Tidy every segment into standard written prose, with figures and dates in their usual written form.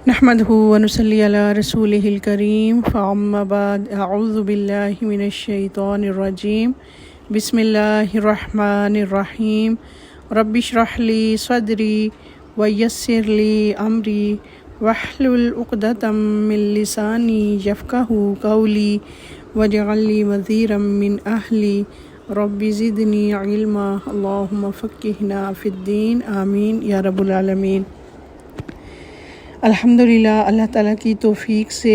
نحمدہ ونصلی علی رسولہ الکریم فاما بعد اعوذ باللہ من الشیطان الرجیم بسم اللہ الرحمن الرحیم رب اشرح لی صدری ویسر لی امری واحلل عقدۃ من لسانی یفقہوا قولی واجعل لی وزیرا من اہلی رب زدنی علما اللہم فقہنا فی الدین آمین یا رب العالمین۔ الحمدللہ اللہ تعالیٰ کی توفیق سے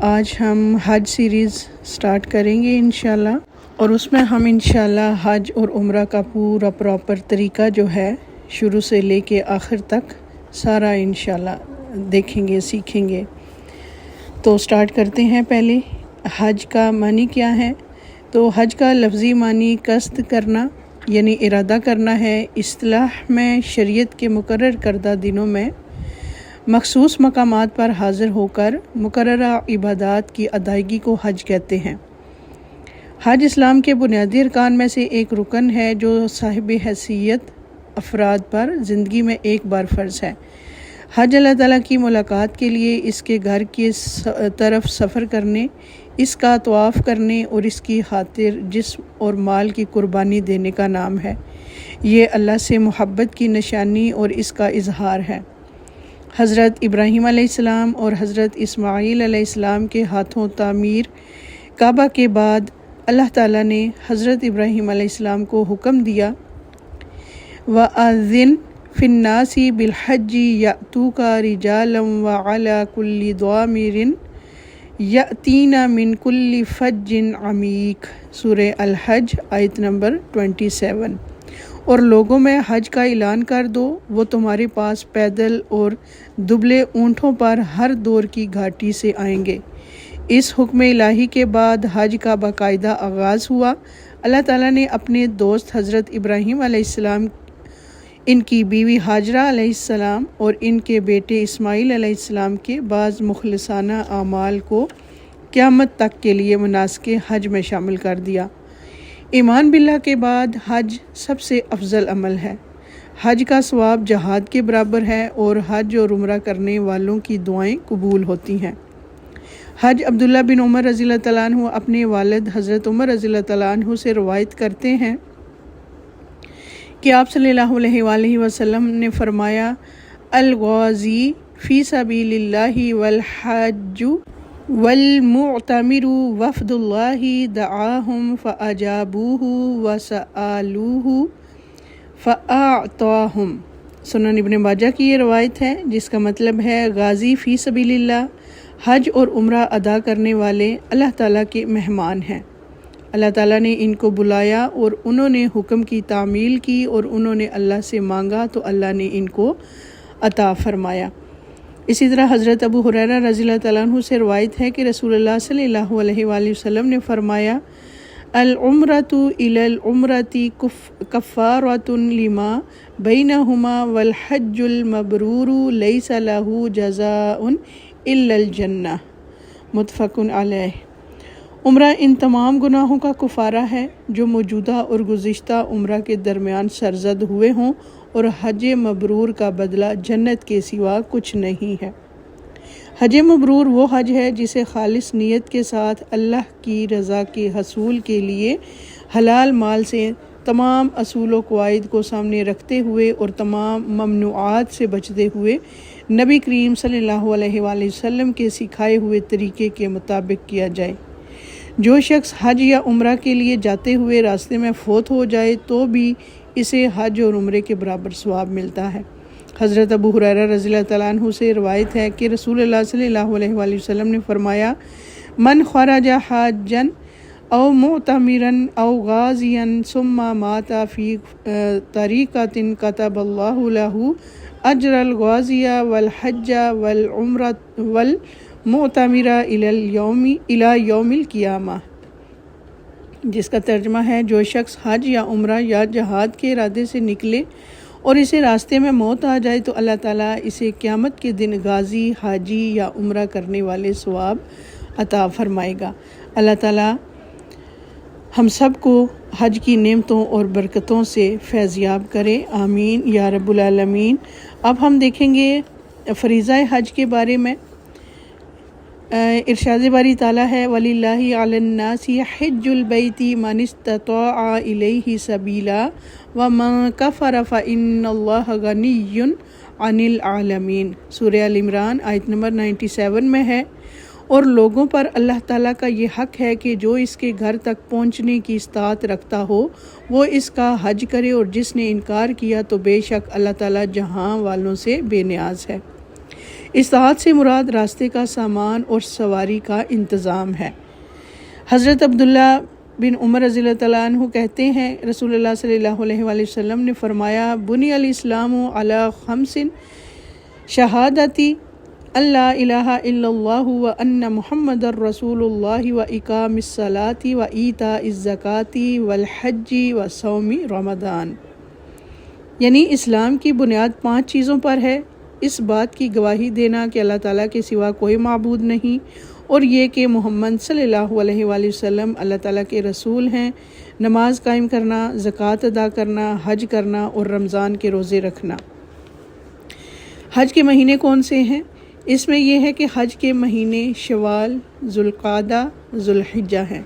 آج ہم حج سیریز سٹارٹ کریں گے انشاءاللہ، اور اس میں ہم انشاءاللہ حج اور عمرہ کا پورا پراپر طریقہ جو ہے شروع سے لے کے آخر تک سارا انشاءاللہ دیکھیں گے، سیکھیں گے۔ تو سٹارٹ کرتے ہیں۔ پہلے حج کا معنی کیا ہے؟ تو حج کا لفظی معنی قصد کرنا یعنی ارادہ کرنا ہے۔ اصطلاح میں شریعت کے مقرر کردہ دنوں میں مخصوص مقامات پر حاضر ہو کر مقررہ عبادات کی ادائیگی کو حج کہتے ہیں۔ حج اسلام کے بنیادی ارکان میں سے ایک رکن ہے جو صاحب حیثیت افراد پر زندگی میں ایک بار فرض ہے۔ حج اللہ تعالیٰ کی ملاقات کے لیے اس کے گھر کی طرف سفر کرنے، اس کا طواف کرنے اور اس کی خاطر جسم اور مال کی قربانی دینے کا نام ہے۔ یہ اللہ سے محبت کی نشانی اور اس کا اظہار ہے۔ حضرت ابراہیم علیہ السلام اور حضرت اسماعیل علیہ السلام کے ہاتھوں تعمیر کعبہ کے بعد اللہ تعالیٰ نے حضرت ابراہیم علیہ السلام کو حکم دیا وَأَذِّن فِي النَّاسِ بِالْحَجِّ يَأْتُوكَ رِجَالًا وَعَلَى كُلِّ ضَامِرٍ يَأْتِينَ مِنْ كُلِّ فَجٍّ عَمِيقٍ۔ سورہ الحج آیت نمبر 27۔ اور لوگوں میں حج کا اعلان کر دو، وہ تمہارے پاس پیدل اور دبلے اونٹوں پر ہر دور کی گھاٹی سے آئیں گے۔ اس حکم الہی کے بعد حج کا باقاعدہ آغاز ہوا۔ اللہ تعالیٰ نے اپنے دوست حضرت ابراہیم علیہ السلام، ان کی بیوی ہاجرہ علیہ السلام اور ان کے بیٹے اسماعیل علیہ السلام کے بعض مخلصانہ اعمال کو قیامت تک کے لیے مناسک حج میں شامل کر دیا۔ ایمان باللہ کے بعد حج سب سے افضل عمل ہے۔ حج کا ثواب جہاد کے برابر ہے اور حج اور عمرہ کرنے والوں کی دعائیں قبول ہوتی ہیں۔ حج عبداللہ بن عمر رضی اللہ تعالیٰ عنہ اپنے والد حضرت عمر رضی اللہ تعالیٰ عنہ سے روایت کرتے ہیں کہ آپ صلی اللہ علیہ وآلہ وسلم نے فرمایا، الغازی فی سبیل اللہ والحاج والمعتمر وفد اللہ دعاہم فاجابوہ وسألوہ فاعطاہم۔ سنن ابن ماجہ کی یہ روایت ہے جس کا مطلب ہے غازی فی سبیل اللہ، حج اور عمرہ ادا کرنے والے اللہ تعالیٰ کے مہمان ہیں۔ اللہ تعالیٰ نے ان کو بلایا اور انہوں نے حکم کی تعمیل کی اور انہوں نے اللہ سے مانگا تو اللہ نے ان کو عطا فرمایا۔ اسی طرح حضرت ابو ہریرہ رضی اللہ تعالیٰ عنہ سے روایت ہے کہ رسول اللہ صلی اللہ علیہ وآلہ وسلم نے فرمایا، العمرۃ الی العمرۃ کفارۃ لما بینہما والحج المبرور لیس لہ جزاء الا الجنہ، متفق علیہ۔ عمرہ ان تمام گناہوں کا کفارہ ہے جو موجودہ اور گزشتہ عمرہ کے درمیان سرزد ہوئے ہوں، اور حج مبرور کا بدلہ جنت کے سوا کچھ نہیں ہے۔ حج مبرور وہ حج ہے جسے خالص نیت کے ساتھ اللہ کی رضا کے حصول کے لیے حلال مال سے تمام اصول و قواعد کو سامنے رکھتے ہوئے اور تمام ممنوعات سے بچتے ہوئے نبی کریم صلی اللہ علیہ وآلہ وسلم کے سکھائے ہوئے طریقے کے مطابق کیا جائے۔ جو شخص حج یا عمرہ کے لیے جاتے ہوئے راستے میں فوت ہو جائے تو بھی اسے حج اور عمرے کے برابر ثواب ملتا ہے۔ حضرت ابو ہریرہ رضی اللہ تعالیٰ عنہ سے روایت ہے کہ رسول اللہ صلی اللہ علیہ وآلہ وسلم نے فرمایا، من خرج حاجا او معتمرا او غازیا ثم مات فی طریقۃ کتب اللہ لہ اجر الغازی والحج والمعتمر الی یوم القیامہ، جس کا ترجمہ ہے، جو شخص حج یا عمرہ یا جہاد کے ارادے سے نکلے اور اسے راستے میں موت آ جائے تو اللہ تعالیٰ اسے قیامت کے دن غازی، حاجی یا عمرہ کرنے والے ثواب عطا فرمائے گا۔ اللہ تعالیٰ ہم سب کو حج کی نعمتوں اور برکتوں سے فیضیاب کرے، آمین یا رب العالمین۔ اب ہم دیکھیں گے فریضہ حج کے بارے میں ارشاد باری تعالیٰ ہے وَلِلَّهِ عَلَى النَّاسِ حِجُّ الْبَيْتِ مَنِ اسْتَطَاعَ إِلَيْهِ سَبِيلًا وَمَنْ كَفَرَ فَإِنَّ اللَّهَ غَنِيٌّ عَنِ الْعَالَمِينَ سورہ ال عمران آیت نمبر 97 میں ہے، اور لوگوں پر اللہ تعالیٰ کا یہ حق ہے کہ جو اس کے گھر تک پہنچنے کی استطاعت رکھتا ہو وہ اس کا حج کرے، اور جس نے انکار کیا تو بے شک اللہ تعالیٰ جہاں والوں سے بے نیاز ہے۔ استطاعت سے مراد راستے کا سامان اور سواری کا انتظام ہے۔ حضرت عبداللہ بن عمر رضی اللہ تعالیٰ عنہ کہتے ہیں رسول اللہ صلی اللہ علیہ وآلہ وسلم نے فرمایا بنی الاسلام علی خمس شہادتی اللہ الہ الا اللہ وان محمد الرسول اللہ واقام الصلاۃ وایتاء الزکاۃ والحج وصوم رمضان، یعنی اسلام کی بنیاد 5 چیزوں پر ہے، اس بات کی گواہی دینا کہ اللہ تعالیٰ کے سوا کوئی معبود نہیں، اور یہ کہ محمد صلی اللہ علیہ وآلہ وسلم اللہ تعالیٰ کے رسول ہیں، نماز قائم کرنا، زکوٰۃ ادا کرنا، حج کرنا اور رمضان کے روزے رکھنا۔ حج کے مہینے کون سے ہیں؟ اس میں یہ ہے کہ حج کے مہینے شوال، ذوالقعدہ، ذوالحجہ ہیں۔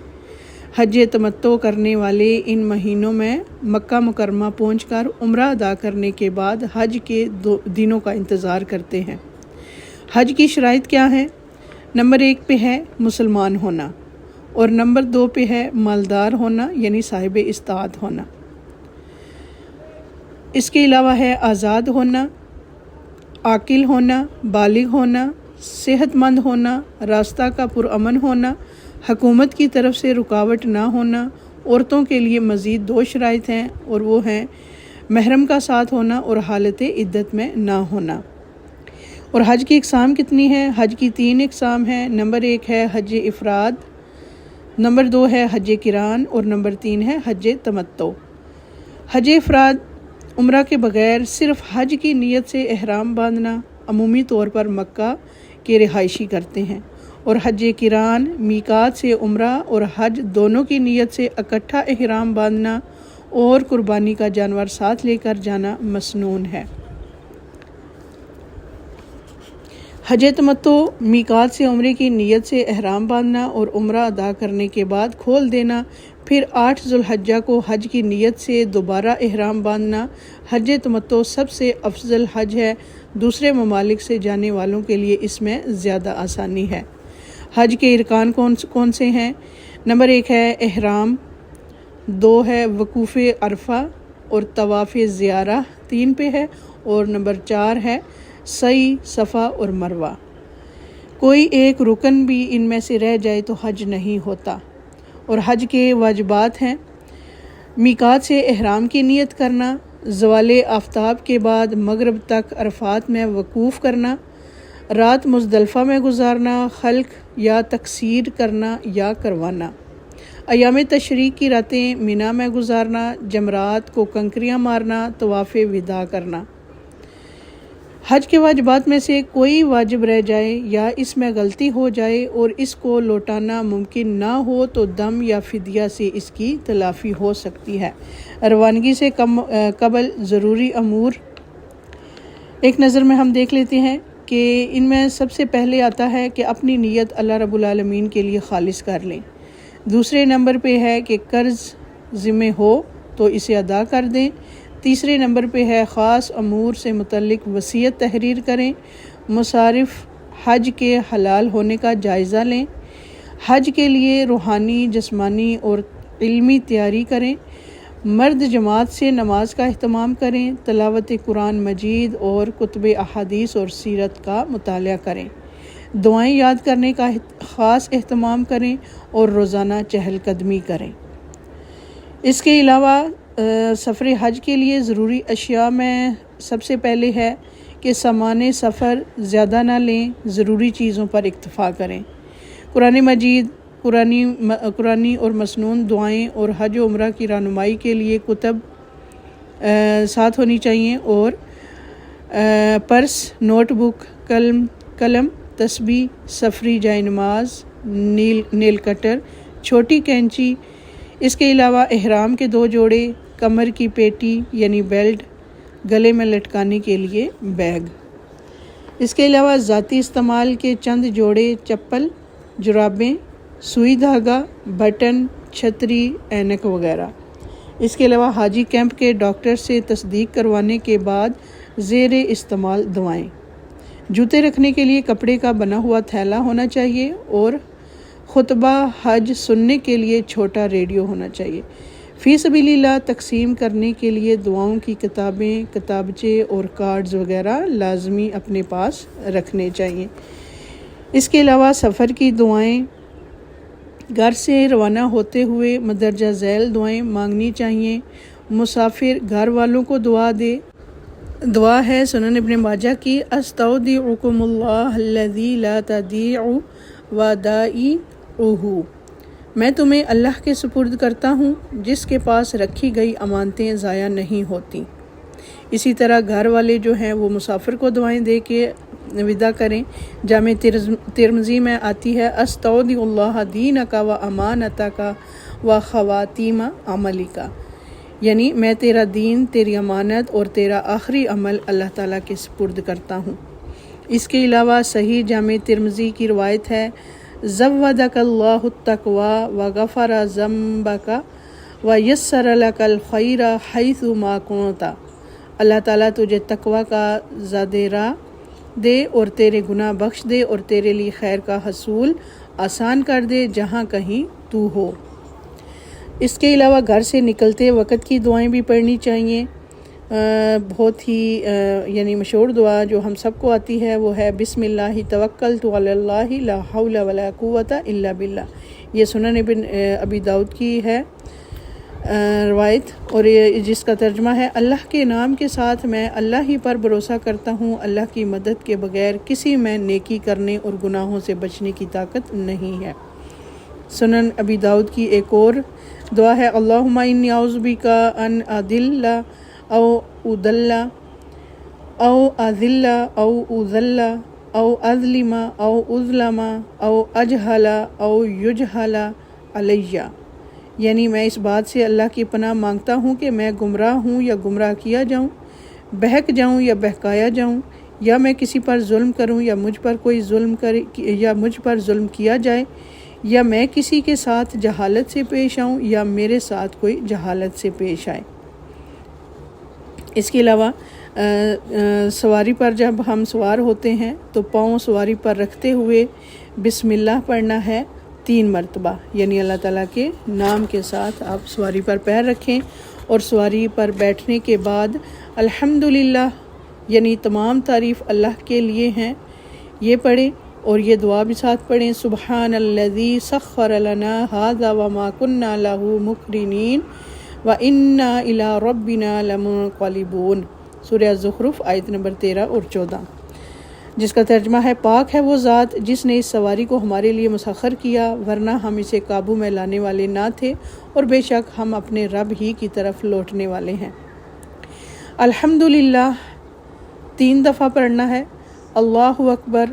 حج تمتع کرنے والے ان مہینوں میں مکہ مکرمہ پہنچ کر عمرہ ادا کرنے کے بعد حج کے دنوں کا انتظار کرتے ہیں۔ حج کی شرائط کیا ہیں؟ نمبر 1 پہ ہے مسلمان ہونا، اور نمبر 2 پہ ہے مالدار ہونا یعنی صاحب استطاعت ہونا۔ اس کے علاوہ ہے آزاد ہونا، عاقل ہونا، بالغ ہونا، صحت مند ہونا، راستہ کا پرامن ہونا، حکومت کی طرف سے رکاوٹ نہ ہونا۔ عورتوں کے لیے مزید 2 شرائط ہیں، اور وہ ہیں محرم کا ساتھ ہونا اور حالت عدت میں نہ ہونا۔ اور حج کی اقسام کتنی ہیں؟ حج کی 3 اقسام ہیں۔ نمبر 1 ہے حج افراد، نمبر 2 ہے حج قران، اور نمبر 3 ہے حج تمتع۔ حج افراد عمرہ کے بغیر صرف حج کی نیت سے احرام باندھنا، عمومی طور پر مکہ کے رہائشی کرتے ہیں، اور حج قران میقات سے عمرہ اور حج دونوں کی نیت سے اکٹھا احرام باندھنا اور قربانی کا جانور ساتھ لے کر جانا مسنون ہے۔ حج تمتع میقات سے عمرے کی نیت سے احرام باندھنا اور عمرہ ادا کرنے کے بعد کھول دینا، پھر 8 ذوالحجہ کو حج کی نیت سے دوبارہ احرام باندھنا۔ حج تمتع سب سے افضل حج ہے، دوسرے ممالک سے جانے والوں کے لیے اس میں زیادہ آسانی ہے۔ حج کے ارکان کون سے ہیں؟ نمبر 1 ہے احرام، 2 ہے وقوف عرفہ اور طواف زیارہ 3 پہ ہے، اور نمبر 4 ہے سعی صفا اور مروہ۔ کوئی ایک رکن بھی ان میں سے رہ جائے تو حج نہیں ہوتا۔ اور حج کے واجبات ہیں میقات سے احرام کی نیت کرنا، زوال آفتاب کے بعد مغرب تک عرفات میں وقوف کرنا، رات مزدلفہ میں گزارنا، خلق یا تقصیر کرنا یا کروانا، ایام تشریق کی راتیں مینا میں گزارنا، جمرات کو کنکریاں مارنا، طواف وداع کرنا۔ حج کے واجبات میں سے کوئی واجب رہ جائے یا اس میں غلطی ہو جائے اور اس کو لوٹانا ممکن نہ ہو تو دم یا فدیہ سے اس کی تلافی ہو سکتی ہے۔ روانگی سے قبل ضروری امور ایک نظر میں ہم دیکھ لیتے ہیں کہ ان میں سب سے پہلے آتا ہے کہ اپنی نیت اللہ رب العالمین کے لیے خالص کر لیں۔ دوسرے نمبر پہ ہے کہ قرض ذمہ ہو تو اسے ادا کر دیں۔ تیسرے نمبر پہ ہے خاص امور سے متعلق وصیت تحریر کریں۔ مصارف حج کے حلال ہونے کا جائزہ لیں۔ حج کے لیے روحانی، جسمانی اور علمی تیاری کریں۔ مرد جماعت سے نماز کا اہتمام کریں۔ تلاوت قرآن مجید اور کتب احادیث اور سیرت کا مطالعہ کریں۔ دعائیں یاد کرنے کا خاص اہتمام کریں اور روزانہ چہل قدمی کریں۔ اس کے علاوہ سفر حج کے لیے ضروری اشیاء میں سب سے پہلے ہے کہ سامان سفر زیادہ نہ لیں، ضروری چیزوں پر اکتفا کریں۔ قرآن مجید، قرآنی اور مسنون دعائیں اور حج و عمرہ کی رہنمائی کے لیے کتب ساتھ ہونی چاہیے، اور پرس، نوٹ بک، قلم، تسبیح، سفری جائے نماز، نیل کٹر، چھوٹی کینچی۔ اس کے علاوہ احرام کے 2 جوڑے، کمر کی پیٹی یعنی بیلٹ، گلے میں لٹکانے کے لیے بیگ۔ اس کے علاوہ ذاتی استعمال کے چند جوڑے چپل، جرابیں، سوئی دھاگا، بٹن، چھتری، اینک وغیرہ۔ اس کے علاوہ حاجی کیمپ کے ڈاکٹر سے تصدیق کروانے کے بعد زیر استعمال دوائیں۔ جوتے رکھنے کے لیے کپڑے کا بنا ہوا تھیلا ہونا چاہیے اور خطبہ حج سننے کے لیے چھوٹا ریڈیو ہونا چاہیے۔ فی سبیل اللہ تقسیم کرنے کے لیے دعاؤں کی کتابیں، کتابچے اور کارڈز وغیرہ لازمی اپنے پاس رکھنے چاہیے۔ اس کے علاوہ سفر کی دعائیں، گھر سے روانہ ہوتے ہوئے مندرجہ ذیل دعائیں مانگنی چاہیے۔ مسافر گھر والوں کو دعا دے۔ دعا ہے سنن ابن ماجہ کی، استودعکم اللہ الذی لا تضیع ودائعہ، میں تمہیں اللہ کے سپرد کرتا ہوں جس کے پاس رکھی گئی امانتیں ضائع نہیں ہوتی۔ اسی طرح گھر والے جو ہیں وہ مسافر کو دعائیں دے کے ودا کریں۔ جامع ترمذی میں آتی ہے، استودع اللہ دینک و امانتک و خواتیم عملک، یعنی میں تیرا دین، تیری امانت اور تیرا آخری عمل اللہ تعالیٰ کے سپرد کرتا ہوں۔ اس کے علاوہ صحیح جامع ترمذی کی روایت ہے، زودک اللہ التقوی وغفر ذنبک ویسر لک الخیر حیث ما کنت، اللہ تعالیٰ تجھے تقوی کا زیادہ راہ دے اور تیرے گناہ بخش دے اور تیرے لیے خیر کا حصول آسان کر دے جہاں کہیں تو ہو۔ اس کے علاوہ گھر سے نکلتے وقت کی دعائیں بھی پڑھنی چاہیے۔ بہت ہی یعنی مشہور دعا جو ہم سب کو آتی ہے وہ ہے، بسم اللہ توکلت علی اللہ لا حول ولا قوت الا باللہ۔ یہ سنن ابن ابی داؤد کی ہے روایت، اور جس کا ترجمہ ہے، اللہ کے نام کے ساتھ میں اللہ ہی پر بھروسہ کرتا ہوں، اللہ کی مدد کے بغیر کسی میں نیکی کرنے اور گناہوں سے بچنے کی طاقت نہیں ہے۔ سنن ابی داؤد کی ایک اور دعا ہے، اللہم انی اعوذ بک ان اضل او اضل او اذل او اذل او اظلم او اظلم او اجہل او یجہل علی، یعنی میں اس بات سے اللہ کی پناہ مانگتا ہوں کہ میں گمراہ ہوں یا گمراہ کیا جاؤں، بہک جاؤں یا بہکایا جاؤں، یا میں کسی پر ظلم کروں یا مجھ پر کوئی ظلم کرے یا مجھ پر ظلم کیا جائے، یا میں کسی کے ساتھ جہالت سے پیش آؤں یا میرے ساتھ کوئی جہالت سے پیش آئے۔ اس کے علاوہ سواری پر جب ہم سوار ہوتے ہیں تو پاؤں سواری پر رکھتے ہوئے بسم اللہ پڑھنا ہے 3 مرتبہ، یعنی اللہ تعالیٰ کے نام کے ساتھ آپ سواری پر پیر رکھیں، اور سواری پر بیٹھنے کے بعد الحمدللہ، یعنی تمام تعریف اللہ کے لیے ہیں، یہ پڑھیں، اور یہ دعا بھی ساتھ پڑھیں، سبحان الذی سخر لنا ھذا وما کنا لہ مقرنین وَإِنَّا إِلَىٰ رَبِّنَا لَمُنقَلِبُونَ، سورہ زخرف آیت نمبر 13 اور 14، جس کا ترجمہ ہے، پاک ہے وہ ذات جس نے اس سواری کو ہمارے لیے مسخر کیا، ورنہ ہم اسے قابو میں لانے والے نہ تھے، اور بے شک ہم اپنے رب ہی کی طرف لوٹنے والے ہیں۔ الحمدللہ 3 دفعہ پڑھنا ہے، اللہ اکبر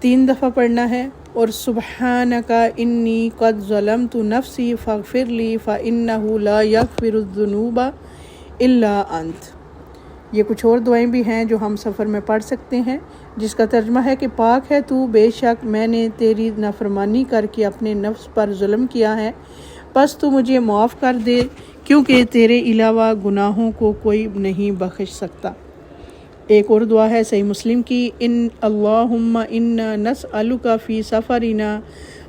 3 دفعہ پڑھنا ہے، اور سبحانک انی قد ظلمت نفسی فاغفر لی فإنہ لا یغفر الذنوب الا انت۔ یہ کچھ اور دعائیں بھی ہیں جو ہم سفر میں پڑھ سکتے ہیں، جس کا ترجمہ ہے کہ پاک ہے تو، بے شک میں نے تیری نافرمانی کر کے اپنے نفس پر ظلم کیا ہے، پس تو مجھے معاف کر دے کیونکہ تیرے علاوہ گناہوں کو کوئی نہیں بخش سکتا۔ ایک اور دعا ہے صحیح مسلم کی، ان اللہم انا نسألک فی سفرنا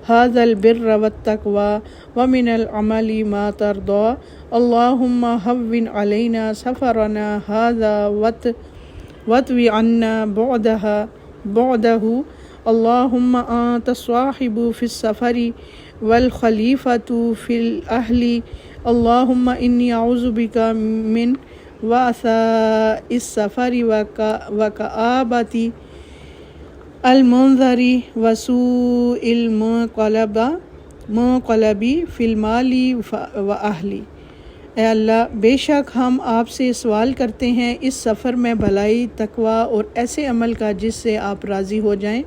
ھذا البر والتقوی ومن العمل ما ترضی، اللہم ھون علینا سفرنا ھذا واطوی عنا بعدہ، اللہم انت الصاحب فی السفر والخلیفۃ فی الاہل، اللہم انی اعوذ بک من وعثاء السفر وکآبۃ المنظر وسوء المنقلب فی المال واہلی۔ اے اللہ، بے شک ہم آپ سے سوال کرتے ہیں اس سفر میں بھلائی، تقوی اور ایسے عمل کا جس سے آپ راضی ہو جائیں۔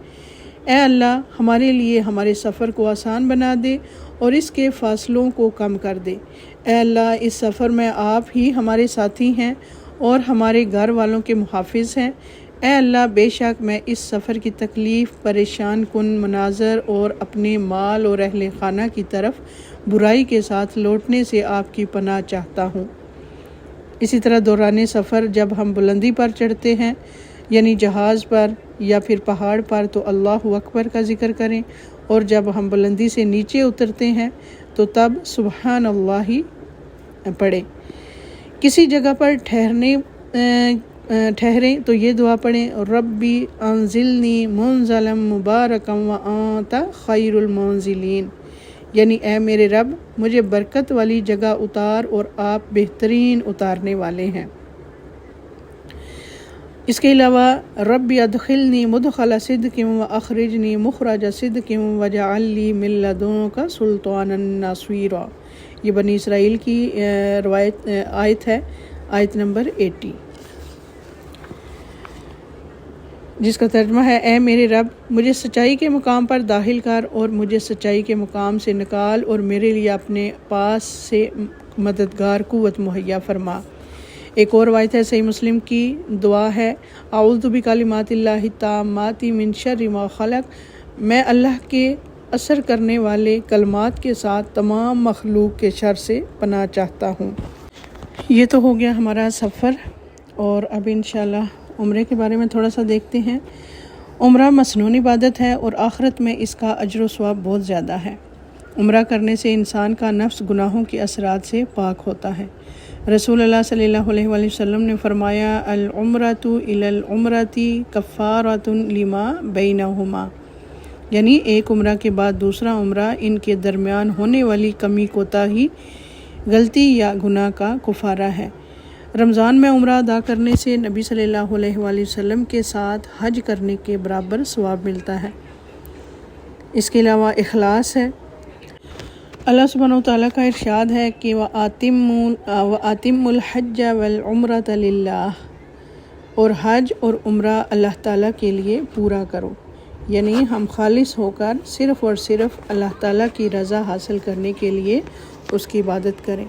اے اللہ، ہمارے لیے ہمارے سفر کو آسان بنا دے اور اس کے فاصلوں کو کم کر دے۔ اے اللہ، اس سفر میں آپ ہی ہمارے ساتھی ہیں اور ہمارے گھر والوں کے محافظ ہیں۔ اے اللہ، بے شک میں اس سفر کی تکلیف، پریشان کن مناظر اور اپنے مال اور اہل خانہ کی طرف برائی کے ساتھ لوٹنے سے آپ کی پناہ چاہتا ہوں۔ اسی طرح دوران سفر جب ہم بلندی پر چڑھتے ہیں، یعنی جہاز پر یا پھر پہاڑ پر، تو اللہ اکبر کا ذکر کریں، اور جب ہم بلندی سے نیچے اترتے ہیں تو تب سبحان اللہ پڑھیں۔ کسی جگہ پر ٹھہریں تو یہ دعا پڑھیں، ربی انزلنی منزلا مبارکا وانت خیر المنزلین، یعنی اے میرے رب، مجھے برکت والی جگہ اتار اور آپ بہترین اتارنے والے ہیں۔ اس کے علاوہ ربی ادخلنی مدخل صدق واخرجنی مخرج صدق واجعل لی من لدنک سلطانا نصیرا، یہ بنی اسرائیل کی آیت ہے، آیت نمبر 80، جس کا ترجمہ ہے، اے میرے رب، مجھے سچائی کے مقام پر داخل کر اور مجھے سچائی کے مقام سے نکال، اور میرے لیے اپنے پاس سے مددگار قوت مہیا فرما۔ ایک اور روایت ہے، صحیح مسلم کی دعا ہے، اعوذ بکلمات اللہ التامات من شر ما خلق، میں اللہ کے اثر کرنے والے کلمات کے ساتھ تمام مخلوق کے شر سے پناہ چاہتا ہوں۔ یہ تو ہو گیا ہمارا سفر، اور اب انشاءاللہ عمرے کے بارے میں تھوڑا سا دیکھتے ہیں۔ عمرہ مسنون عبادت ہے اور آخرت میں اس کا اجر و ثواب بہت زیادہ ہے۔ عمرہ کرنے سے انسان کا نفس گناہوں کے اثرات سے پاک ہوتا ہے۔ رسول اللہ صلی اللہ علیہ وآلہ وسلم نے فرمایا، العمرۃ الی العمرۃ کفارۃ لما بینہما، یعنی ایک عمرہ کے بعد دوسرا عمرہ ان کے درمیان ہونے والی کمی کوتاہی، غلطی یا گناہ کا کفارہ ہے۔ رمضان میں عمرہ ادا کرنے سے نبی صلی اللہ علیہ وآلہ وسلم کے ساتھ حج کرنے کے برابر ثواب ملتا ہے۔ اس کے علاوہ اخلاص ہے۔ اللہ سبحانہ وتعالیٰ کا ارشاد ہے کہ وَأَتِمُّوا الْحَجَّ وَالْعُمْرَةَ لِلَّهِ، اور حج اور عمرہ اللہ تعالیٰ کے لیے پورا کرو، یعنی ہم خالص ہو کر صرف اور صرف اللہ تعالیٰ کی رضا حاصل کرنے کے لیے اس کی عبادت کریں۔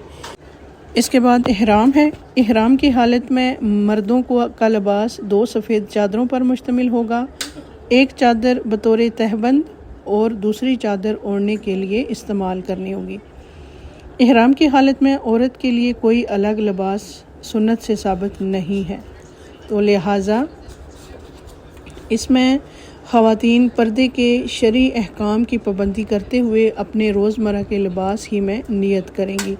اس کے بعد احرام ہے۔ احرام کی حالت میں مردوں کا لباس 2 سفید چادروں پر مشتمل ہوگا، ایک چادر بطور تہبند اور دوسری چادر اوڑھنے کے لیے استعمال کرنی ہوگی۔ احرام کی حالت میں عورت کے لیے کوئی الگ لباس سنت سے ثابت نہیں ہے، تو لہٰذا اس میں خواتین پردے کے شرعی احکام کی پابندی کرتے ہوئے اپنے روزمرہ کے لباس ہی میں نیت کریں گی۔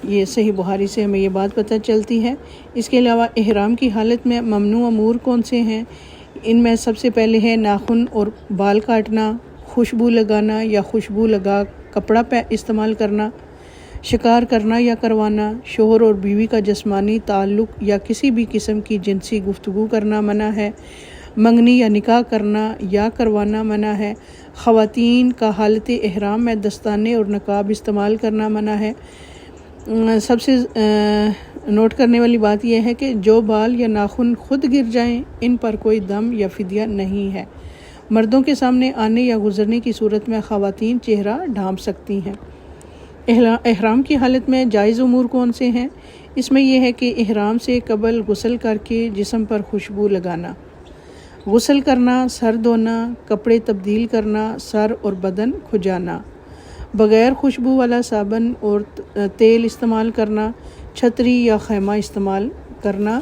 یہ صحیح بخاری سے ہمیں یہ بات پتہ چلتی ہے۔ اس کے علاوہ احرام کی حالت میں ممنوع امور کون سے ہیں؟ ان میں سب سے پہلے ہے ناخن اور بال کاٹنا، خوشبو لگانا یا خوشبو لگا کپڑا استعمال کرنا، شکار کرنا یا کروانا، شوہر اور بیوی کا جسمانی تعلق یا کسی بھی قسم کی جنسی گفتگو کرنا منع ہے، منگنی یا نکاح کرنا یا کروانا منع ہے، خواتین کا حالت احرام میں دستانے اور نقاب استعمال کرنا منع ہے۔ سب سے نوٹ کرنے والی بات یہ ہے کہ جو بال یا ناخن خود گر جائیں ان پر کوئی دم یا فدیہ نہیں ہے۔ مردوں کے سامنے آنے یا گزرنے کی صورت میں خواتین چہرہ ڈھانپ سکتی ہیں۔ احرام کی حالت میں جائز امور کون سے ہیں؟ اس میں یہ ہے کہ احرام سے قبل غسل کر کے جسم پر خوشبو لگانا، غسل کرنا، سر دھونا، کپڑے تبدیل کرنا، سر اور بدن کھجانا، بغیر خوشبو والا صابن اور تیل استعمال کرنا، چھتری یا خیمہ استعمال کرنا،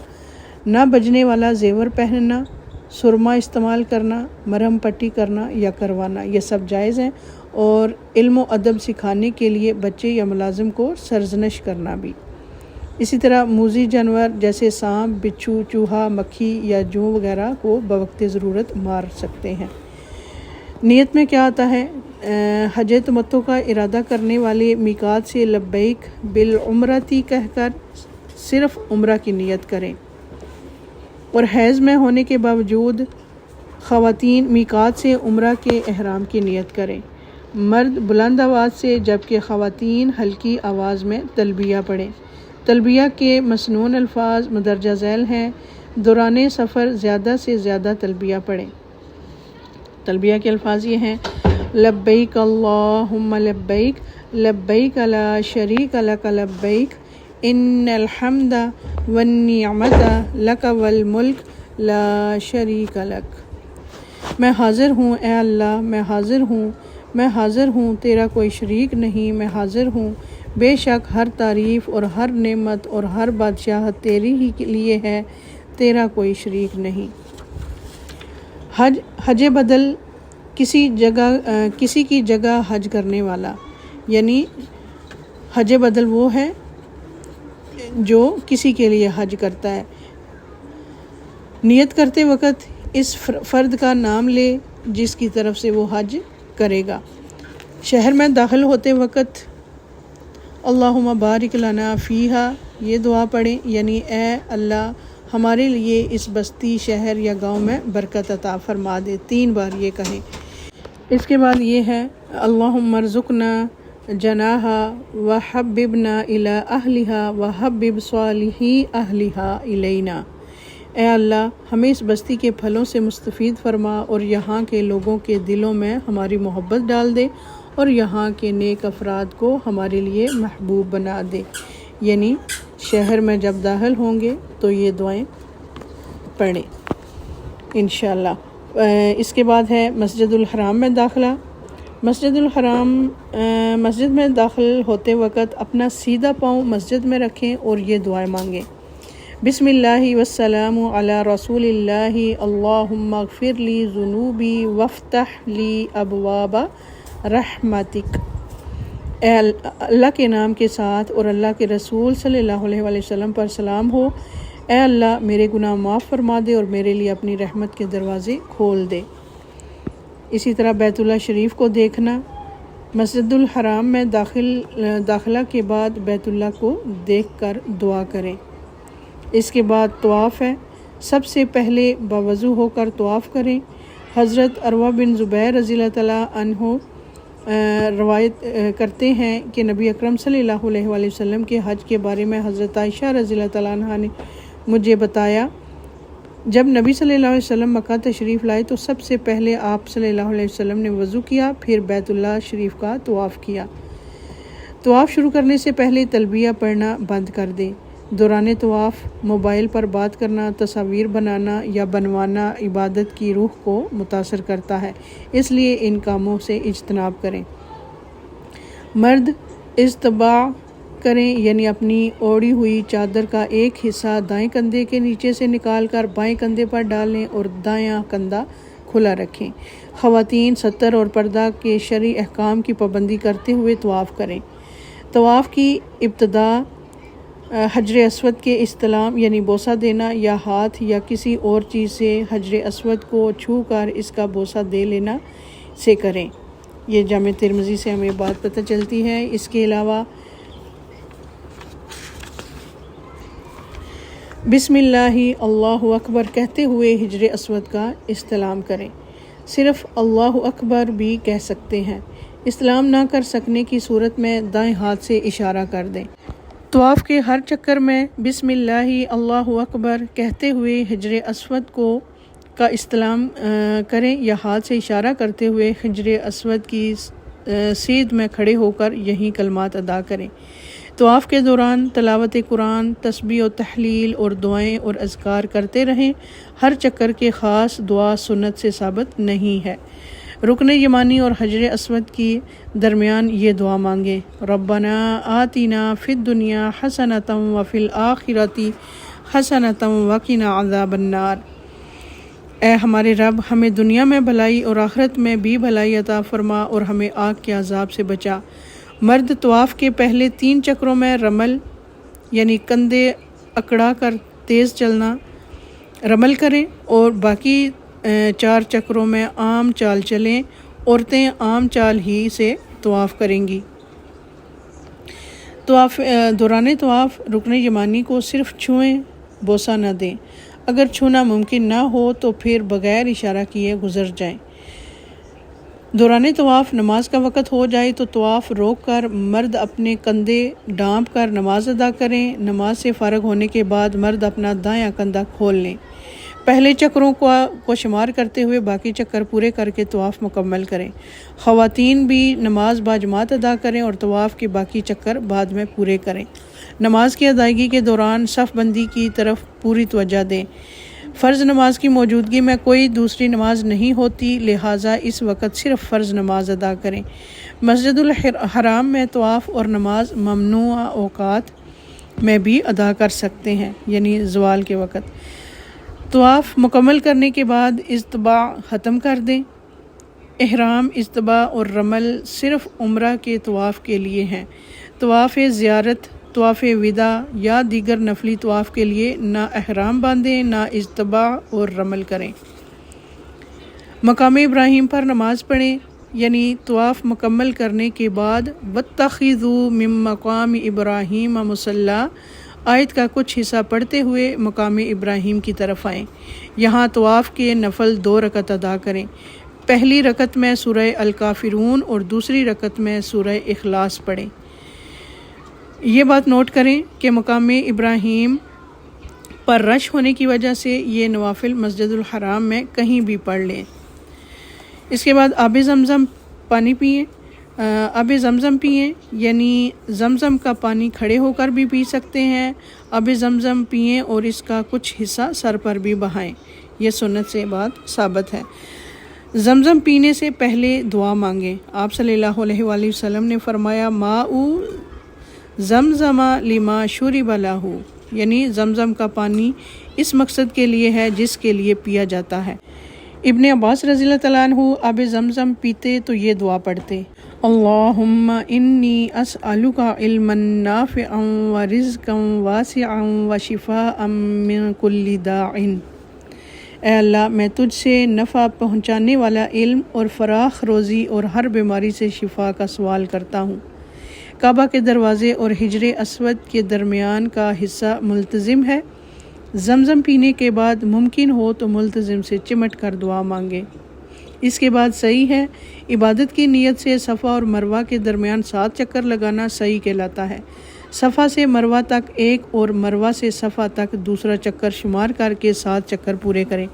نہ بجنے والا زیور پہننا، سرما استعمال کرنا، مرہم پٹی کرنا یا کروانا، یہ سب جائز ہیں، اور علم و ادب سکھانے کے لیے بچے یا ملازم کو سرزنش کرنا بھی۔ اسی طرح موذی جانور جیسے سانپ، بچھو، چوہا، مکھی یا جوں وغیرہ کو بوقت ضرورت مار سکتے ہیں۔ نیت میں کیا آتا ہے؟ حج تمتع کا ارادہ کرنے والے میقات سے لبیک بالعمرتی کہہ کر صرف عمرہ کی نیت کریں، اور حیض میں ہونے کے باوجود خواتین میقات سے عمرہ کے احرام کی نیت کریں۔ مرد بلند آواز سے جبکہ خواتین ہلکی آواز میں تلبیہ پڑھیں۔ تلبیہ کے مسنون الفاظ مندرجہ ذیل ہیں۔ دوران سفر زیادہ سے زیادہ تلبیہ پڑھیں۔ تلبیہ کے الفاظ یہ ہیں، لبیک اللہم لبیک، لبیک لا شریک لک لبیک، ان الحمد والنعمت لک والملک لا شریک لک۔ میں حاضر ہوں اے اللہ، میں حاضر ہوں، میں حاضر ہوں، تیرا کوئی شریک نہیں، میں حاضر ہوں، بے شک ہر تعریف اور ہر نعمت اور ہر بادشاہت تیری ہی کے لیے ہے، تیرا کوئی شریک نہیں۔ حج بدل کسی کی جگہ حج کرنے والا، یعنی حج بدل وہ ہے جو کسی کے لیے حج کرتا ہے۔ نیت کرتے وقت اس فرد کا نام لے جس کی طرف سے وہ حج کرے گا۔ شہر میں داخل ہوتے وقت اللہم بارک لنا فیہا یہ دعا پڑھیں، یعنی اے اللہ ہمارے لیے اس بستی، شہر یا گاؤں میں برکت عطا فرما دے، 3 بار یہ کہیں۔ اس کے بعد یہ ہے اللہم ارزقنا جناہا وحببنا الی اہلہا وحبب صالحی اہلہا الینا۔ اے اللہ ہمیں اس بستی کے پھلوں سے مستفید فرما اور یہاں کے لوگوں کے دلوں میں ہماری محبت ڈال دے اور یہاں کے نیک افراد کو ہمارے لیے محبوب بنا دے۔ یعنی شہر میں جب داخل ہوں گے تو یہ دعائیں پڑھیں انشاءاللہ۔ اس کے بعد ہے مسجد الحرام میں داخلہ۔ مسجد میں داخل ہوتے وقت اپنا سیدھا پاؤں مسجد میں رکھیں اور یہ دعائیں مانگیں۔ بسم اللہ والسلام علی رسول اللہ، اللہم اغفر لی ذنوبی وافتح لی ابواب رحمتک۔ اے اللہ کے نام کے ساتھ اور اللہ کے رسول صلی اللہ علیہ وسلم پر سلام ہو، اے اللہ میرے گناہ معاف فرما دے اور میرے لیے اپنی رحمت کے دروازے کھول دے۔ اسی طرح بیت اللہ شریف کو دیکھنا۔ مسجد الحرام میں داخلہ کے بعد بیت اللہ کو دیکھ کر دعا کریں۔ اس کے بعد طواف ہے۔ سب سے پہلے باوضو ہو کر طواف کریں۔ حضرت عروہ بن زبیر رضی اللہ تعالیٰ عنہ روایت کرتے ہیں کہ نبی اکرم صلی اللہ علیہ وآلہ وسلم کے حج کے بارے میں حضرت عائشہ رضی اللہ تعالیٰ عنہ نے مجھے بتایا، جب نبی صلی اللہ علیہ وسلم مکہ تشریف لائے تو سب سے پہلے آپ صلی اللہ علیہ وسلم نے وضو کیا، پھر بیت اللہ شریف کا طواف کیا۔ طواف شروع کرنے سے پہلے تلبیہ پڑھنا بند کر دیں۔ دوران طواف موبائل پر بات کرنا، تصاویر بنانا یا بنوانا عبادت کی روح کو متاثر کرتا ہے، اس لیے ان کاموں سے اجتناب کریں۔ مرد اصطباع کریں، یعنی اپنی اوڑھی ہوئی چادر کا ایک حصہ دائیں کندھے کے نیچے سے نکال کر بائیں کندھے پر ڈالیں اور دایاں کندھا کھلا رکھیں۔ خواتین ستر اور پردہ کے شرعی احکام کی پابندی کرتے ہوئے طواف کریں۔ طواف کی ابتدا حجر اسود کے استلام یعنی بوسہ دینا یا ہاتھ یا کسی اور چیز سے حجر اسود کو چھو کر اس کا بوسہ دے لینا سے کریں۔ یہ جامع ترمذی سے ہمیں بات پتہ چلتی ہے۔ اس کے علاوہ بسم اللہ اللہ اکبر کہتے ہوئے حجر اسود کا استلام کریں۔ صرف اللہ اکبر بھی کہہ سکتے ہیں۔ استلام نہ کر سکنے کی صورت میں دائیں ہاتھ سے اشارہ کر دیں۔ طواف کے ہر چکر میں بسم اللہ اللہ اکبر کہتے ہوئے حجر اسود کا استلام کریں یا ہاتھ سے اشارہ کرتے ہوئے حجر اسود کی سیدھ میں کھڑے ہو کر یہی کلمات ادا کریں۔ طواف کے دوران تلاوت قرآن، تسبیح و تحلیل اور دعائیں اور اذکار کرتے رہیں۔ ہر چکر کے خاص دعا سنت سے ثابت نہیں ہے۔ رکن یمانی اور حجر اسود کی درمیان یہ دعا مانگیں، ربنا آتنا فی الدنیا حسنۃ وفی الآخرۃ حسنۃ وقنا عذاب النار۔ اے ہمارے رب ہمیں دنیا میں بھلائی اور آخرت میں بھی بھلائی عطا فرما اور ہمیں آگ کے عذاب سے بچا۔ مرد طواف کے پہلے 3 چکروں میں رمل یعنی کندھے اکڑا کر تیز چلنا رمل کریں اور باقی 4 چکروں میں عام چال چلیں۔ عورتیں عام چال ہی سے طواف کریں گی۔ دوران طواف رکن یمانی کو صرف چھوئیں، بوسہ نہ دیں۔ اگر چھونا ممکن نہ ہو تو پھر بغیر اشارہ کیے گزر جائیں۔ دوران طواف نماز کا وقت ہو جائے تو طواف روک کر مرد اپنے کندھے ڈانپ کر نماز ادا کریں۔ نماز سے فارغ ہونے کے بعد مرد اپنا دایاں کندھا کھول لیں۔ پہلے چکروں کو شمار کرتے ہوئے باقی چکر پورے کر کے طواف مکمل کریں۔ خواتین بھی نماز باجماعت ادا کریں اور طواف کے باقی چکر بعد میں پورے کریں۔ نماز کی ادائیگی کے دوران صف بندی کی طرف پوری توجہ دیں۔ فرض نماز کی موجودگی میں کوئی دوسری نماز نہیں ہوتی، لہٰذا اس وقت صرف فرض نماز ادا کریں۔ مسجد الحرام میں طواف اور نماز ممنوع اوقات میں بھی ادا کر سکتے ہیں، یعنی زوال کے وقت۔ طواف مکمل کرنے کے بعد اصطباع ختم کر دیں۔ احرام، اصطباع اور رمل صرف عمرہ کے طواف کے لیے ہیں۔ طواف زیارت، طواف وداع یا دیگر نفلی طواف کے لیے نہ احرام باندھیں، نہ اصطباع اور رمل کریں۔ مقام ابراہیم پر نماز پڑھیں، یعنی طواف مکمل کرنے کے بعد وَاتَّخِذُوا مِن مقام ابراہیم مصلی آیت کا کچھ حصہ پڑھتے ہوئے مقام ابراہیم کی طرف آئیں۔ یہاں طواف کے نفل 2 رکعت ادا کریں۔ پہلی رکعت میں سورہ الکافرون اور دوسری رکعت میں سورہ اخلاص پڑھیں۔ یہ بات نوٹ کریں کہ مقام ابراہیم پر رش ہونے کی وجہ سے یہ نوافل مسجد الحرام میں کہیں بھی پڑھ لیں۔ اس کے بعد آب زمزم پانی پئیں۔ آب زمزم پئیں، یعنی زمزم کا پانی کھڑے ہو کر بھی پی سکتے ہیں۔ آب زمزم پئیں اور اس کا کچھ حصہ سر پر بھی بہائیں، یہ سنت سے بات ثابت ہے۔ زمزم پینے سے پہلے دعا مانگیں۔ آپ صلی اللہ علیہ وآلہ وسلم نے فرمایا ماء زمزم لما شرب لہ، یعنی زمزم کا پانی اس مقصد کے لیے ہے جس کے لیے پیا جاتا ہے۔ ابن عباس رضی اللہ تعالیٰ عنہ آب زمزم پیتے تو یہ دعا پڑھتے، اللہم انی اسألک علما نافعا ورزقا واسعا وشفاء من کل داع۔ اے اللہ، میں تجھ سے نفع پہنچانے والا علم اور فراخ روزی اور ہر بیماری سے شفا کا سوال کرتا ہوں۔ کعبہ کے دروازے اور حجر اسود کے درمیان کا حصہ ملتزم ہے۔ زمزم پینے کے بعد ممکن ہو تو ملتزم سے چمٹ کر دعا مانگے۔ اس کے بعد سعی ہے۔ عبادت کی نیت سے صفا اور مروہ کے درمیان 7 چکر لگانا سعی کہلاتا ہے۔ صفا سے مروہ تک 1 اور مروہ سے صفا تک دوسرا چکر شمار کر کے 7 چکر پورے کریں۔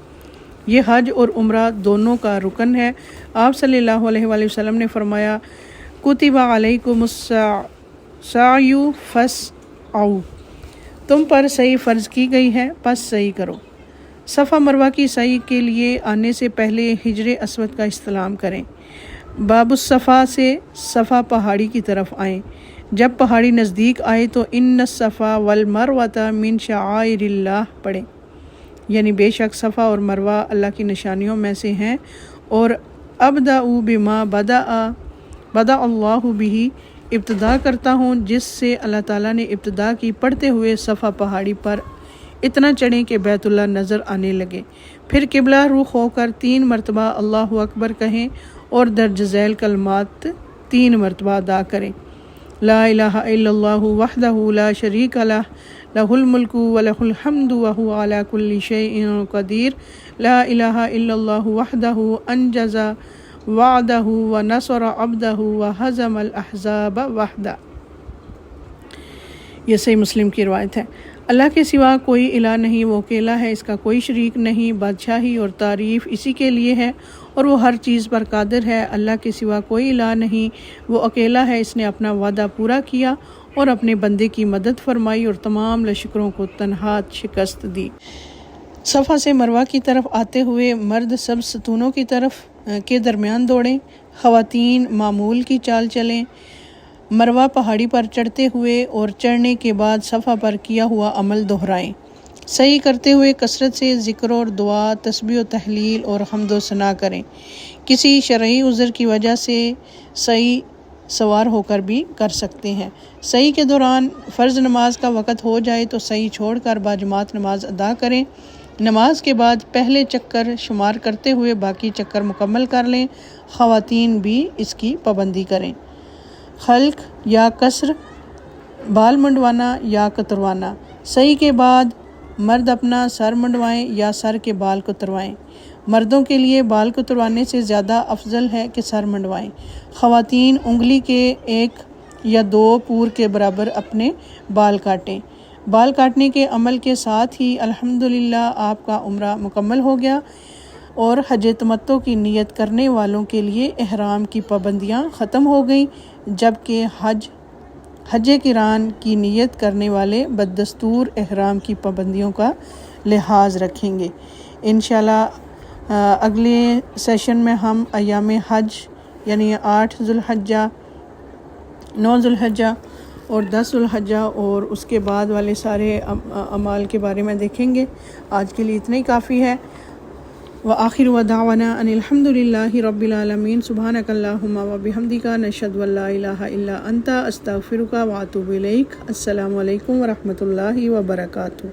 یہ حج اور عمرہ دونوں کا رکن ہے۔ آپ صلی اللہ علیہ وآلہ وسلم نے فرمایا کتب علیکم السعی فاسعوا، تم پر سعی فرض کی گئی ہے، پس سعی کرو۔ صفا مروہ کی سعی کے لیے آنے سے پہلے حجر اسود کا استلام کریں۔ باب الصفا سے صفا پہاڑی کی طرف آئیں۔ جب پہاڑی نزدیک آئے تو ان الصفا والمروۃ من شعائر اللہ پڑھیں، یعنی بے شک صفا اور مروہ اللہ کی نشانیوں میں سے ہیں، اور ابدأ بما بدأ اللہ بہ، ابتدا کرتا ہوں جس سے اللہ تعالیٰ نے ابتدا کی، پڑھتے ہوئے صفا پہاڑی پر اتنا چڑھیں کہ بیت اللہ نظر آنے لگے۔ پھر قبلہ رخ ہو کر 3 مرتبہ اللہ اکبر کہیں اور درج ذیل کلمات 3 مرتبہ ادا کریں۔ لا الہ الا اللہ وحدہ لا شریک لہ، لہ الملک ولہ الحمد وہو علی کل شیء قدیر، لا الہ الا اللہ وحدہ انجز وعدہ ونصر عبدہ وہزم الاحزاب وحدہ۔ یہ صحیح مسلم کی روایت ہے۔ اللہ کے سوا کوئی الہ نہیں، وہ اکیلا ہے، اس کا کوئی شریک نہیں، بادشاہی اور تعریف اسی کے لیے ہے اور وہ ہر چیز پر قادر ہے۔ اللہ کے سوا کوئی الہ نہیں، وہ اکیلا ہے، اس نے اپنا وعدہ پورا کیا اور اپنے بندے کی مدد فرمائی اور تمام لشکروں کو تنہا شکست دی۔ صفا سے مروہ کی طرف آتے ہوئے مرد سب ستونوں کی طرف کے درمیان دوڑیں، خواتین معمول کی چال چلیں۔ مروہ پہاڑی پر چڑھتے ہوئے اور چڑھنے کے بعد صفا پر کیا ہوا عمل دہرائیں۔ سعی کرتے ہوئے کثرت سے ذکر اور دعا، تسبیح و تحلیل اور حمد و ثنا کریں۔ کسی شرعی عذر کی وجہ سے سعی سوار ہو کر بھی کر سکتے ہیں۔ سعی کے دوران فرض نماز کا وقت ہو جائے تو سعی چھوڑ کر باجماعت نماز ادا کریں۔ نماز کے بعد پہلے چکر شمار کرتے ہوئے باقی چکر مکمل کر لیں۔ خواتین بھی اس کی پابندی کریں۔ خلق یا قصر، بال منڈوانا یا کتروانا۔ سعی کے بعد مرد اپنا سر منڈوائیں یا سر کے بال کتروائیں۔ مردوں کے لیے بال کتروانے سے زیادہ افضل ہے کہ سر منڈوائیں۔ خواتین انگلی کے 1 یا 2 پور کے برابر اپنے بال کاٹیں۔ بال کاٹنے کے عمل کے ساتھ ہی الحمدللہ آپ کا عمرہ مکمل ہو گیا اور حج تمتع کی نیت کرنے والوں کے لیے احرام کی پابندیاں ختم ہو گئیں، جبکہ حج قران کی نیت کرنے والے بدستور احرام کی پابندیوں کا لحاظ رکھیں گے۔ انشاءاللہ اگلے سیشن میں ہم ایام حج یعنی 8 ذوالحجہ، 9 ذوالحجہ اور 10 ذوالحجہ اور اس کے بعد والے سارے اعمال کے بارے میں دیکھیں گے۔ آج کے لیے اتنا ہی کافی ہے۔ وآخر دعوانا ان الحمد للہ رب العالمین، سبحانک اللہم وبحمدک، نشہد ان لا الہ الا انت، استغفرک واتوب الیک۔ السلام علیکم ورحمۃ اللہ وبرکاتہ۔